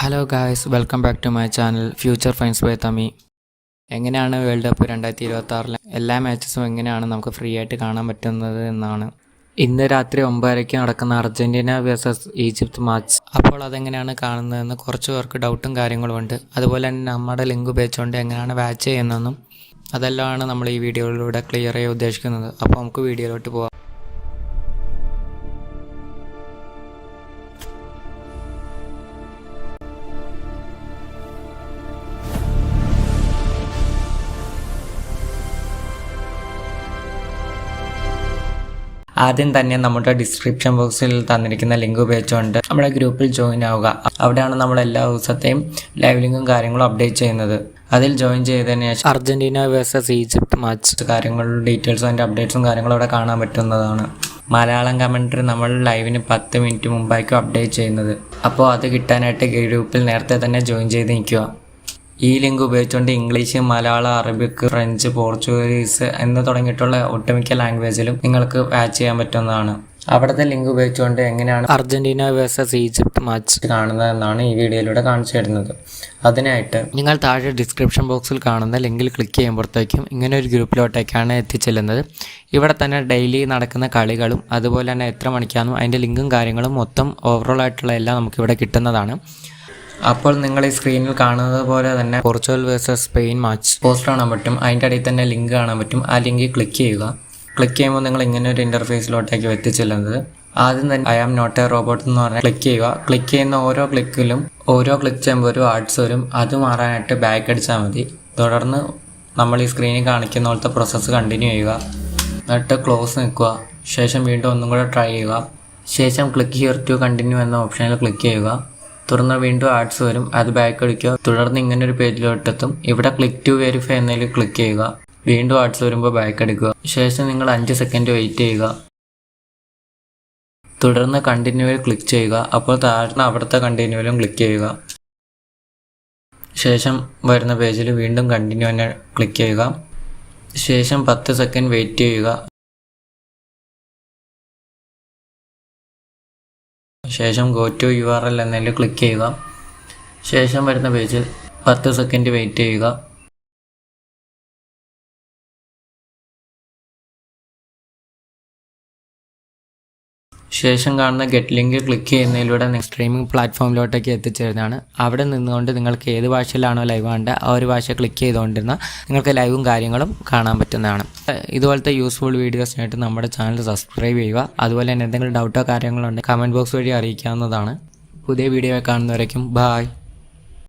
Hello guys, welcome back to my channel future finds by Thami. എങ്ങനെയാണ് world cup 2026 എല്ലാ മാച്ചസും എങ്ങനെയാണ് നമുക്ക് ഫ്രീ ആയിട്ട് കാണാൻ പറ്റുന്നത് എന്നാണ്. ഇന്ന് രാത്രി 9:30 നടക്കുന്ന അർജൻറ്റീന വേഴ്സസ് ഈജിപ്ത് മാച്ച്. അപ്പോൾ അതെങ്ങനെയാണ് കാണുന്നതെന്ന് കുറച്ച് പേർക്ക് ഡൗട്ടും കാര്യങ്ങളും ഉണ്ട്. അതുപോലെ തന്നെ നമ്മുടെ ലിങ്ക് ഉപയോഗിച്ചുകൊണ്ട് എങ്ങനെയാണ് വാച്ച് ചെയ്യുന്നതെന്നും അതെല്ലാമാണ് നമ്മൾ ഈ വീഡിയോയിലൂടെ ക്ലിയർ ചെയ്യാൻ ഉദ്ദേശിക്കുന്നത്. അപ്പോൾ നമുക്ക് വീഡിയോയിലോട്ട് പോകാം. ആദ്യം തന്നെ നമ്മുടെ ഡിസ്ക്രിപ്ഷൻ ബോക്സിൽ തന്നിരിക്കുന്ന ലിങ്ക് ഉപയോഗിച്ചുകൊണ്ട് നമ്മുടെ ഗ്രൂപ്പിൽ ജോയിൻ ആവുക. അവിടെയാണ് നമ്മൾ എല്ലാ ദിവസത്തെയും ലൈവ് ലിങ്കും കാര്യങ്ങളും അപ്ഡേറ്റ് ചെയ്യുന്നത്. അതിൽ ജോയിൻ ചെയ്തതിന് ശേഷം അർജന്റീന വേഴ്സസ് ഈജിപ്ത് മാച്ച് കാര്യങ്ങളുടെ ഡീറ്റെയിൽസും അതിൻ്റെ അപ്ഡേറ്റ്സും കാര്യങ്ങളും അവിടെ കാണാൻ പറ്റുന്നതാണ്. മലയാളം കമൻട്രി നമ്മൾ ലൈവിന് 10 മിനിറ്റ് മുമ്പായിരിക്കും അപ്ഡേറ്റ് ചെയ്യുന്നത്. അപ്പോൾ അത് കിട്ടാനായിട്ട് ഗ്രൂപ്പിൽ നേരത്തെ തന്നെ ജോയിൻ ചെയ്ത് നിൽക്കുക. ഈ ലിങ്ക് ഉപയോഗിച്ചുകൊണ്ട് English, Malayalam, Arabic, French, Portuguese എന്ന് തുടങ്ങിയിട്ടുള്ള ഒട്ടുമിക്ക ലാംഗ്വേജിലും നിങ്ങൾക്ക് വാച്ച് ചെയ്യാൻ പറ്റുന്നതാണ്. അവിടുത്തെ ലിങ്ക് ഉപയോഗിച്ചുകൊണ്ട് എങ്ങനെയാണ് അർജന്റീന വേഴ്സസ് ഈജിപ്ത് മാച്ച് കാണുന്നതെന്നാണ് ഈ വീഡിയോയിലൂടെ കാണിച്ചു തരുന്നത്. അതിനായിട്ട് നിങ്ങൾ താഴെ ഡിസ്ക്രിപ്ഷൻ ബോക്സിൽ കാണുന്ന ലിങ്കിൽ ക്ലിക്ക് ചെയ്യുമ്പോഴത്തേക്കും ഇങ്ങനെ ഒരു ഗ്രൂപ്പിലോട്ടേക്കാണ് എത്തിച്ചെല്ലുന്നത്. ഇവിടെ തന്നെ ഡെയിലി നടക്കുന്ന കളികളും അതുപോലെ തന്നെ എത്ര മണിക്കാണെന്നും അതിൻ്റെ ലിങ്കും കാര്യങ്ങളും മൊത്തം ഓവറോൾ ആയിട്ടുള്ള എല്ലാം നമുക്കിവിടെ കിട്ടുന്നതാണ്. അപ്പോൾ നിങ്ങൾ ഈ സ്ക്രീനിൽ കാണുന്നത് പോലെ തന്നെ Portugal versus Spain match poster കാണാൻ പറ്റും. അതിൻ്റെ അടിയിൽ തന്നെ ലിങ്ക് കാണാൻ പറ്റും. ആ ലിങ്കിൽ ക്ലിക്ക് ചെയ്യുക. ക്ലിക്ക് ചെയ്യുമ്പോൾ നിങ്ങൾ ഇങ്ങനെ ഒരു ഇൻ്റർഫേസിലോട്ടേക്ക് എത്തിച്ചെല്ലുന്നത്. ആദ്യം തന്നെ I am not a robot എന്ന് പറഞ്ഞാൽ ക്ലിക്ക് ചെയ്യുക. ക്ലിക്ക് ചെയ്യുന്ന ഓരോ ക്ലിക്ക് ചെയ്യുമ്പോൾ ഒരു ആഡ്സ് വരും. അത് മാറാനായിട്ട് ബാക്ക് അടിച്ചാൽ മതി. തുടർന്ന് നമ്മൾ ഈ സ്ക്രീനിൽ കാണിക്കുന്ന പോലത്തെ പ്രോസസ്സ് കണ്ടിന്യൂ ചെയ്യുക. എന്നിട്ട് ക്ലോസ് നിൽക്കുക. ശേഷം വീണ്ടും ഒന്നും കൂടെ ട്രൈ ചെയ്യുക. ശേഷം ക്ലിക്ക് ഹിയർ ടു കണ്ടിന്യൂ എന്ന ഓപ്ഷനിൽ ക്ലിക്ക് ചെയ്യുക. തുടർന്ന് വീണ്ടും ആഡ്സ് വരും. അത് ബാക്ക് അടിക്കുക. തുടർന്ന് ഇങ്ങനൊരു പേജിലോട്ടെത്തും. ഇവിടെ ക്ലിക്ക് ടു വെരിഫൈ എന്നതിൽ ക്ലിക്ക് ചെയ്യുക. വീണ്ടും ആഡ്സ് വരുമ്പോൾ ബാക്ക് അടിക്കുക. ശേഷം നിങ്ങൾ 5 സെക്കൻഡ് വെയിറ്റ് ചെയ്യുക. തുടർന്ന് കണ്ടിന്യൂവിൽ ക്ലിക്ക് ചെയ്യുക. അപ്പോൾ താഴ്ന്ന അവിടുത്തെ കണ്ടിന്യൂവിലും ക്ലിക്ക് ചെയ്യുക. ശേഷം വരുന്ന പേജിൽ വീണ്ടും കണ്ടിന്യൂ തന്നെ ക്ലിക്ക് ചെയ്യുക. ശേഷം 10 സെക്കൻഡ് വെയിറ്റ് ചെയ്യുക. ശേഷം ഗോ ടു URL എന്നതിൽ ക്ലിക്ക് ചെയ്യുക. ശേഷം വരുന്ന പേജിൽ 10 സെക്കൻഡ് വെയിറ്റ് ചെയ്യുക. ശേഷം കാണുന്ന ഗെറ്റ് ലിങ്ക് ക്ലിക്ക് ചെയ്യുന്നതിലൂടെ സ്ട്രീമിംഗ് പ്ലാറ്റ്ഫോമിലോട്ടേക്ക് എത്തിച്ചേരുന്നതാണ്. അവിടെ നിന്നുകൊണ്ട് നിങ്ങൾക്ക് ഏത് ഭാഷയിലാണോ ലൈവ് വേണ്ടത് ആ ഒരു ഭാഷ ക്ലിക്ക് ചെയ്തുകൊണ്ടിരുന്നാൽ നിങ്ങൾക്ക് ലൈവും കാര്യങ്ങളും കാണാൻ പറ്റുന്നതാണ്. ഇതുപോലത്തെ യൂസ്ഫുൾ വീഡിയോസിനായിട്ട് നമ്മുടെ ചാനൽ സബ്സ്ക്രൈബ് ചെയ്യുക. അതുപോലെ തന്നെ എന്തെങ്കിലും ഡൗട്ടോ കാര്യങ്ങളോ ഉണ്ടെങ്കിൽ കമൻറ്റ് ബോക്സ് വഴി അറിയിക്കാവുന്നതാണ്. പുതിയ വീഡിയോ കാണുന്നവരേക്കും ബായ്.